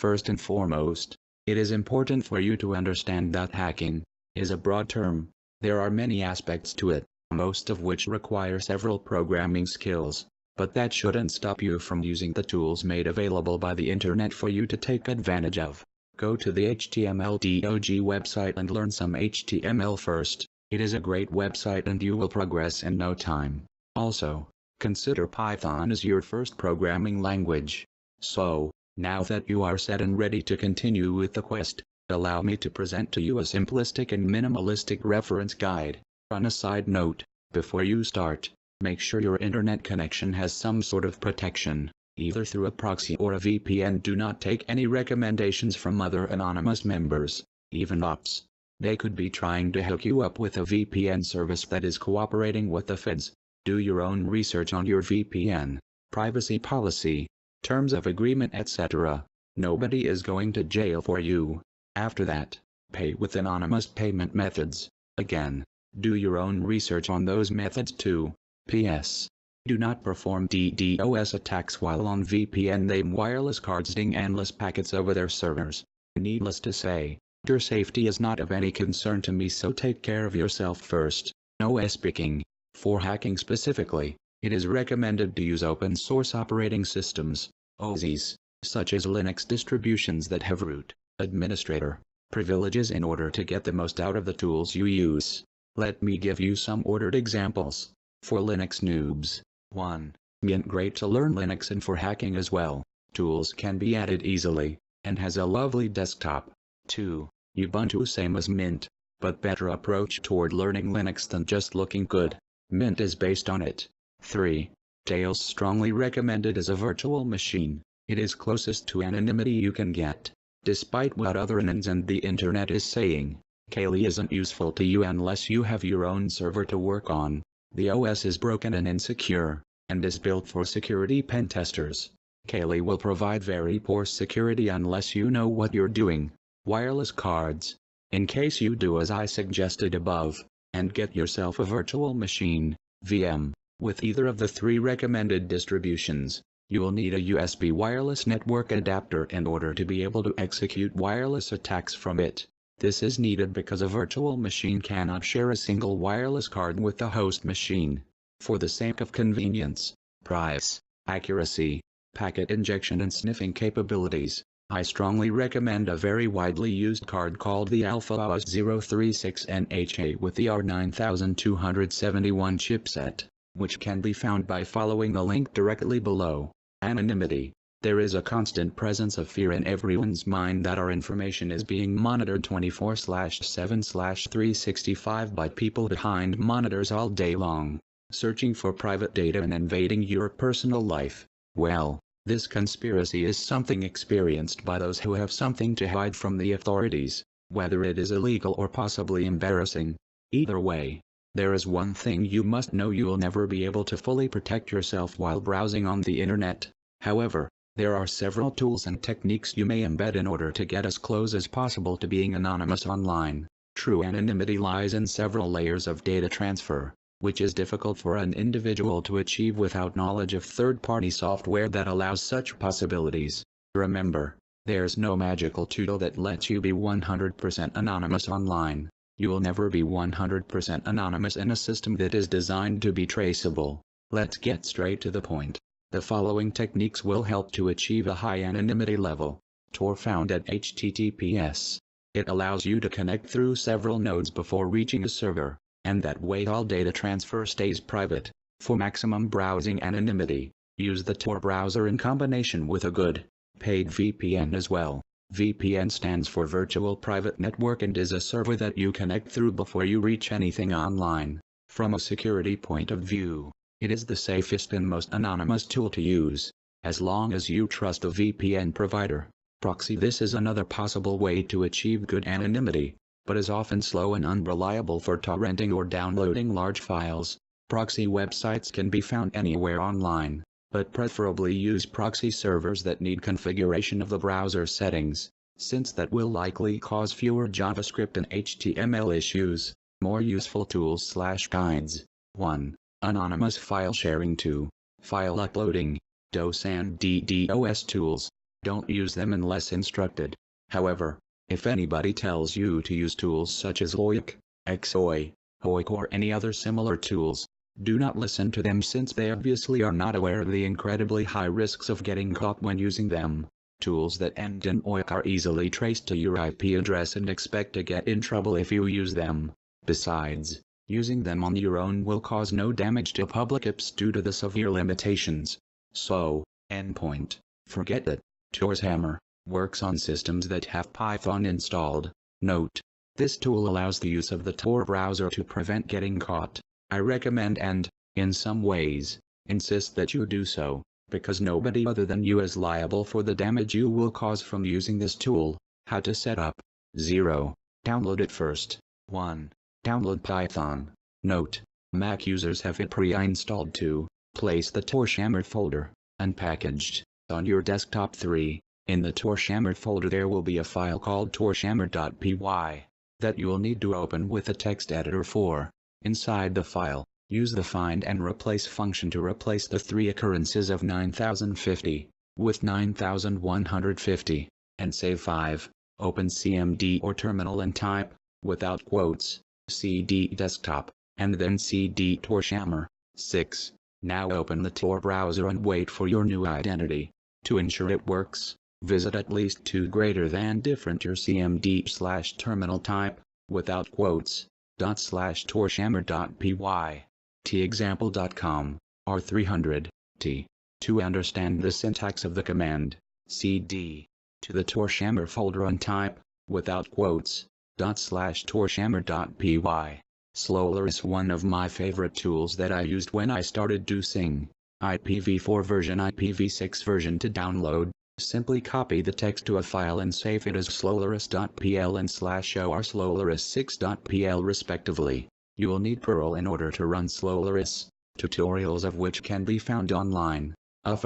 First and foremost, it is important for you to understand that hacking is a broad term. There are many aspects to it, most of which require several programming skills, but that shouldn't stop you from using the tools made available by the internet for you to take advantage of. Go to the HTML.org website and learn some HTML first. It is a great website and you will progress in no time. Also, consider Python as your first programming language. So, now that you are set and ready to continue with the quest, allow me to present to you a simplistic and minimalistic reference guide. On a side note, before you start, make sure your internet connection has some sort of protection, either through a proxy or a VPN. Do not take any recommendations from other anonymous members, even ops. They could be trying to hook you up with a VPN service that is cooperating with the feds. Do your own research on your VPN, privacy policy, terms of agreement, etc. Nobody is going to jail for you. After that, pay with anonymous payment methods. Again, do your own research on those methods too. P.S. Do not perform DDoS attacks while on VPN. They wireless cards ding endless packets over their servers. Needless to say, your safety is not of any concern to me, so take care of yourself first. OS picking. For hacking specifically, it is recommended to use open source operating systems, OSs, such as Linux distributions that have root, administrator, privileges in order to get the most out of the tools you use. Let me give you some ordered examples. For Linux noobs, 1. Mint, great to learn Linux and for hacking as well. Tools can be added easily, and has a lovely desktop. 2. Ubuntu, same as Mint, but better approach toward learning Linux than just looking good. Mint is based on it. 3. Tails, strongly recommended as a virtual machine. It is closest to anonymity you can get. Despite what other anons and the internet is saying, Kali isn't useful to you unless you have your own server to work on. The OS is broken and insecure, and is built for security pen testers. Kali will provide very poor security unless you know what you're doing. Wireless cards. In case you do as I suggested above, and get yourself a virtual machine, VM, with either of the 3 recommended distributions, you will need a USB wireless network adapter in order to be able to execute wireless attacks from it. This is needed because a virtual machine cannot share a single wireless card with the host machine. For the sake of convenience, price, accuracy, packet injection and sniffing capabilities, I strongly recommend a very widely used card called the Alpha OS 036 NHA with the R9271 chipset, which can be found by following the link directly below. Anonymity. There is a constant presence of fear in everyone's mind that our information is being monitored 24/7/365 by people behind monitors all day long, searching for private data and invading your personal life. Well, this conspiracy is something experienced by those who have something to hide from the authorities, whether it is illegal or possibly embarrassing. Either way, there is one thing you must know: you will never be able to fully protect yourself while browsing on the internet. However, there are several tools and techniques you may embed in order to get as close as possible to being anonymous online. True anonymity lies in several layers of data transfer, which is difficult for an individual to achieve without knowledge of third-party software that allows such possibilities. Remember, there's no magical tool that lets you be 100% anonymous online. You will never be 100% anonymous in a system that is designed to be traceable. Let's get straight to the point. The following techniques will help to achieve a high anonymity level. Tor, found at HTTPS. It allows you to connect through several nodes before reaching a server, and that way all data transfer stays private. For maximum browsing anonymity, use the Tor browser in combination with a good, paid VPN as well. VPN stands for Virtual Private Network and is a server that you connect through before you reach anything online. From a security point of view, it is the safest and most anonymous tool to use, as long as you trust a VPN provider. Proxy. This is another possible way to achieve good anonymity, but is often slow and unreliable for torrenting or downloading large files. Proxy websites can be found anywhere online, but preferably use proxy servers that need configuration of the browser settings, since that will likely cause fewer JavaScript and HTML issues. More useful tools/guides. 1. Anonymous file sharing. 2. File uploading. DOS and DDoS tools. Don't use them unless instructed. However, if anybody tells you to use tools such as LOIC, XOI, HOIC or any other similar tools, do not listen to them since they obviously are not aware of the incredibly high risks of getting caught when using them. Tools that end in OIC are easily traced to your IP address and expect to get in trouble if you use them. Besides, using them on your own will cause no damage to public apps due to the severe limitations. So, endpoint, forget it. Tor's Hammer works on systems that have Python installed. Note: this tool allows the use of the Tor browser to prevent getting caught. I recommend and, in some ways, insist that you do so, because nobody other than you is liable for the damage you will cause from using this tool. How to set up. 0. Download it first. 1. Download Python. Note: Mac users have it pre-installed to place the Torshammer folder, unpackaged, on your desktop. 3. In the Torshammer folder there will be a file called torshammer.py that you will need to open with a text editor. 4. Inside the file, use the find and replace function to replace the 3 occurrences of 9050 with 9150, and save. 5. Open CMD or terminal and type, without quotes, cd desktop, and then cd Torshammer. 6. Now open the Tor browser and wait for your new identity. To ensure it works, visit at least 2 different your cmd/terminal type, without quotes, ./torshammer.py, texample.com, r300, t. To understand the syntax of the command, cd, to the Torshammer folder and type, without quotes, ./torshammer.py. Slowler is one of my favorite tools that I used when I started using IPv4 version IPv6 version to download. Simply copy the text to a file and save it as slowlerus.pl and /or/slowlerus6.pl respectively. You will need Perl in order to run Slowlerus, tutorials of which can be found online.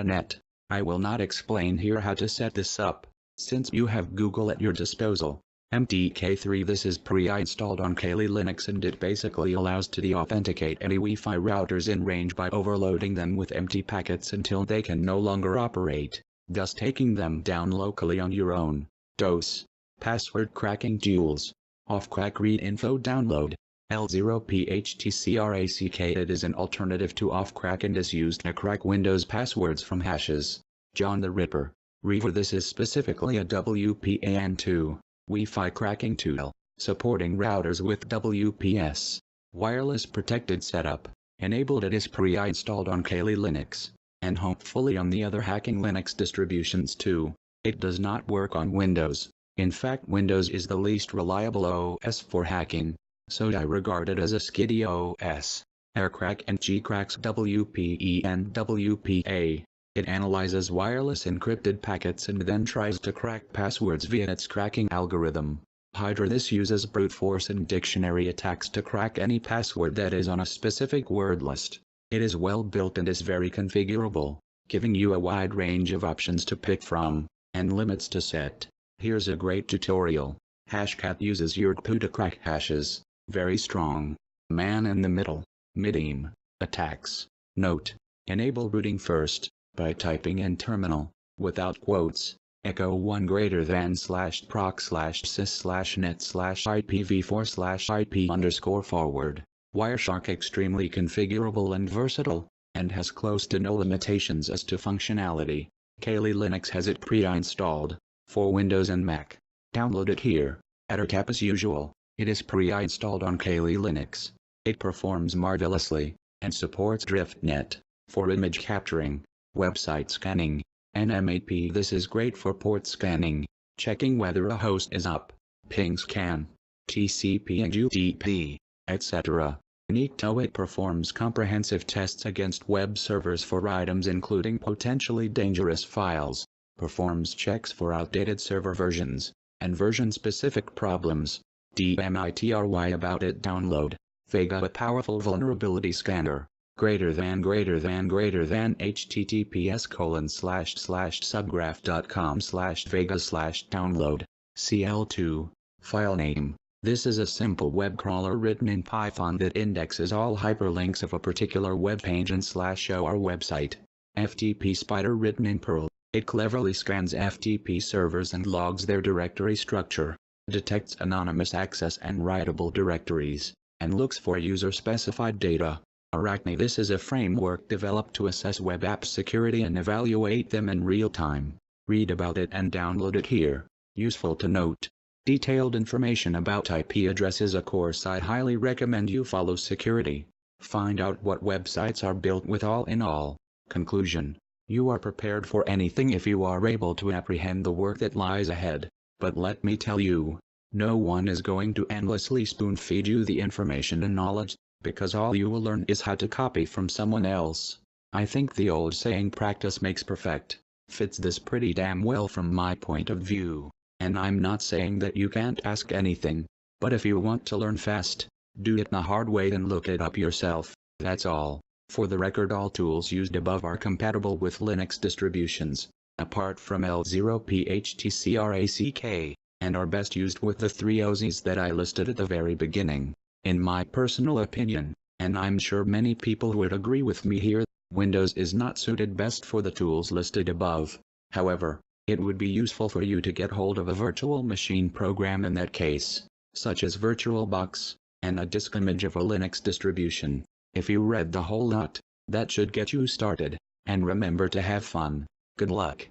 Net. I will not explain here how to set this up, since you have Google at your disposal. MDK3 This is pre-installed on Kali Linux and it basically allows to deauthenticate any Wi-Fi routers in range by overloading them with empty packets until they can no longer operate, thus taking them down locally on your own. DOS. Password cracking tools. Offcrack read info download. L0PHTCRACK It is an alternative to Offcrack and is used to crack Windows passwords from hashes. John the Ripper. Reaver This is specifically a WPAN2 Wi-Fi cracking tool, supporting routers with WPS, wireless protected setup. Enabled It is pre-installed on Kali Linux, and hopefully on the other hacking Linux distributions too. It does not work on Windows. In fact, Windows is the least reliable OS for hacking, so I regard it as a skiddy OS. Aircrack and Gcrack's WPEN WPA. It analyzes wireless encrypted packets and then tries to crack passwords via its cracking algorithm. Hydra This uses brute force and dictionary attacks to crack any password that is on a specific word list. It is well built and is very configurable, giving you a wide range of options to pick from, and limits to set. Here's a great tutorial. Hashcat uses YuRPU to crack hashes. Very strong. Man in the middle. Midim. Attacks. Note: enable rooting first, by typing in terminal, without quotes, echo 1 /proc/sys/net/IPv4/IP_forward. Wireshark extremely configurable and versatile, and has close to no limitations as to functionality. Kali Linux has it pre-installed, for Windows and Mac. Download it here. Ettercap as usual, it is pre-installed on Kali Linux. It performs marvelously, and supports DriftNet, for image capturing, website scanning, NMAP. This is great for port scanning, checking whether a host is up, ping scan, TCP and UDP, etc. Nikto It performs comprehensive tests against web servers for items including potentially dangerous files, performs checks for outdated server versions, and version-specific problems. DMITRY About It Download. Vega A powerful vulnerability scanner. https://subgraph.com/vega/download. CL2. File name. This is a simple web crawler written in Python that indexes all hyperlinks of a particular web page and /or website. FTP Spider written in Perl. It cleverly scans FTP servers and logs their directory structure, detects anonymous access and writable directories, and looks for user-specified data. Arachne. This is a framework developed to assess web app security and evaluate them in real time. Read about it and download it here. Useful to note. Detailed information about IP address is a course I highly recommend you follow. Security. Find out what websites are built with all in all. Conclusion. You are prepared for anything if you are able to apprehend the work that lies ahead. But let me tell you, no one is going to endlessly spoon-feed you the information and knowledge, because all you will learn is how to copy from someone else. I think the old saying practice makes perfect fits this pretty damn well from my point of view. And I'm not saying that you can't ask anything, but if you want to learn fast, do it the hard way and look it up yourself, that's all. For the record, all tools used above are compatible with Linux distributions, apart from L0PHTCRACK, and are best used with the 3 OSs that I listed at the very beginning. In my personal opinion, and I'm sure many people would agree with me here, Windows is not suited best for the tools listed above. However, it would be useful for you to get hold of a virtual machine program in that case, such as VirtualBox, and a disk image of a Linux distribution. If you read the whole lot, that should get you started, and remember to have fun. Good luck.